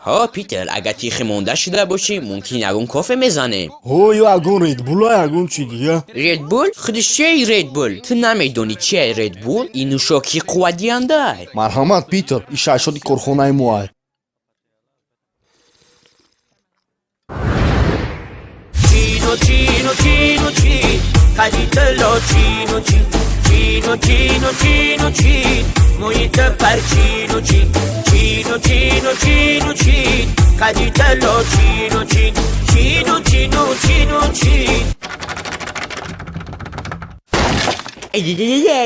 ها پیتر اگر تیخ مونده شده باشی ممکن اون کافه میزنه. هو اگون ریدبول ها اگون چی دیگه؟ ریدبول؟ خودش چیه ریدبول؟ تو نمیدونی چیه ریدبول؟ این نوشاکی قوت دهنده. مرحمت پیتر این شایشادی کارخانه موه. چینو چین خرید لا چین محیط پر چینو چین خرید لا چین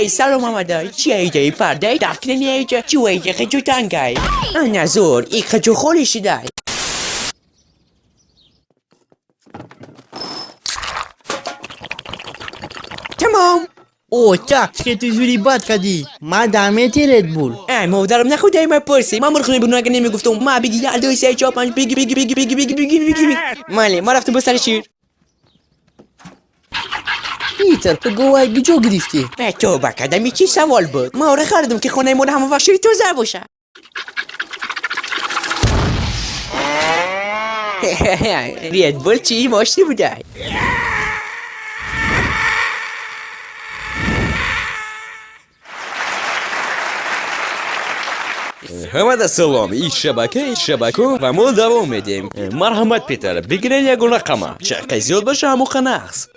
سلام محمد چی ایده پرده دفنه نیجا چی ایده خجو تنگای نزور ای خجو خولی شده. تمام. اوه tak که تو زوری باد کردی ما دمتی ردبول مادرم نخود دایی من پرسی من مرخونی بودن اگه نمیگفتم ما بگی 1 2 3 4 5 بگی مالی ما رفتم با سر شیر. پیتر تو گوه گجو گرفتی به تو بکدمی چی سوال بود ما آره خردم که خونه مون همه وقت شیری توزر باشه. ریدبول چی ماشتی بوده. همه سلام این شبکه و ما دوام میدیم. مرحمت پیتر بگیرین یک رقمه چه زیاد باشه همو خنقص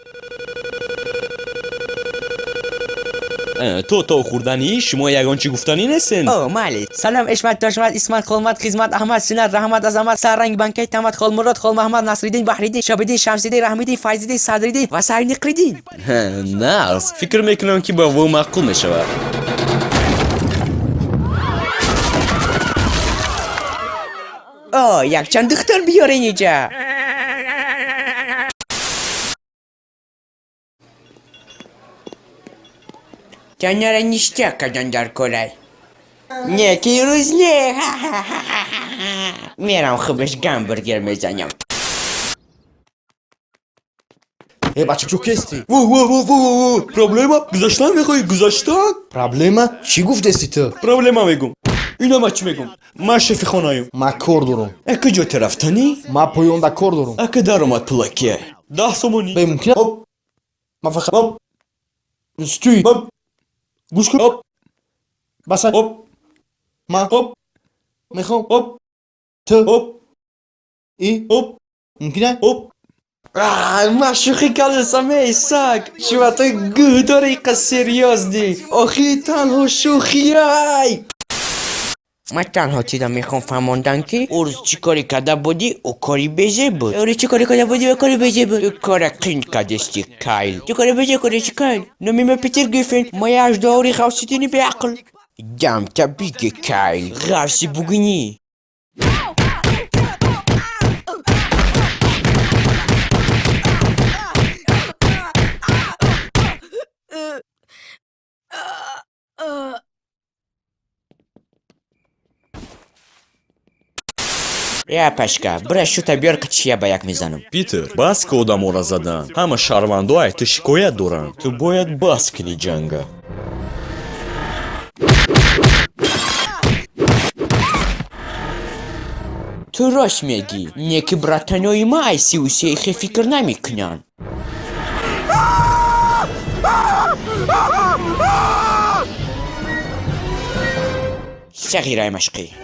تو خوردنی شما یگان چی گفتنی نیستین. مالی سلام اشمت داشمت اسمت خلمت خدمت احمد سنت رحمت عظمت سررنگ بنکه تمت خال مراد خال محمد نصرالدین بحریدین شبیدین شمسیدین رحمیدین فایزیدین صدریدین و سعی نقریدین. ناس فکر میکنم که با و معقول میشود. یک چند دختر بیارین اینجا. جانر نیشته کدن در کلای نیکی روز نه. میرم خوبش گمبرگر میزنم. بچه چو کستی؟ پروبلما گذاشتن میخوایی گذاشتن؟ پرابلما؟ چی گفت دستی تو؟ پروبلما میگم اینا ما چی میگم ما شفی خانایم ما کار دارم. کجا رفتنی؟ ما پایونده کار دارم. که درآمد پلاکیه 10 سومونی به ممکنه؟ ما فقط استوی گوش کن بس ما میخوام تو ای ممکنه؟ ما شوخی کردم ای سگ شما تو گو داری که سریاس دی آخی تنها شوخی های. من تنها چیزا میخوام فهموندن که اورز چی کاری کرده بودی او کاری بجه بود. اورز چی کاری کرده بودی او کاری بجه بود. او کار قین کردستی کایل چی کاری بجه کاری چی کایل نمیمه پیتر گریفین ما یه اجدهاری خوستینی به عقل دم تا بیگه کایل غرسی بگنی. یا پشکا برای شوتا بیار که چیه با یک میزنم. پیتر بس که آدم را زدن همه شهروندو های تو شکایت دارن تو باید بس کنی جنگه. تو راست میگی نیکی براتنوی ما ای 33 فکر نمیکنن. صغیره مشقی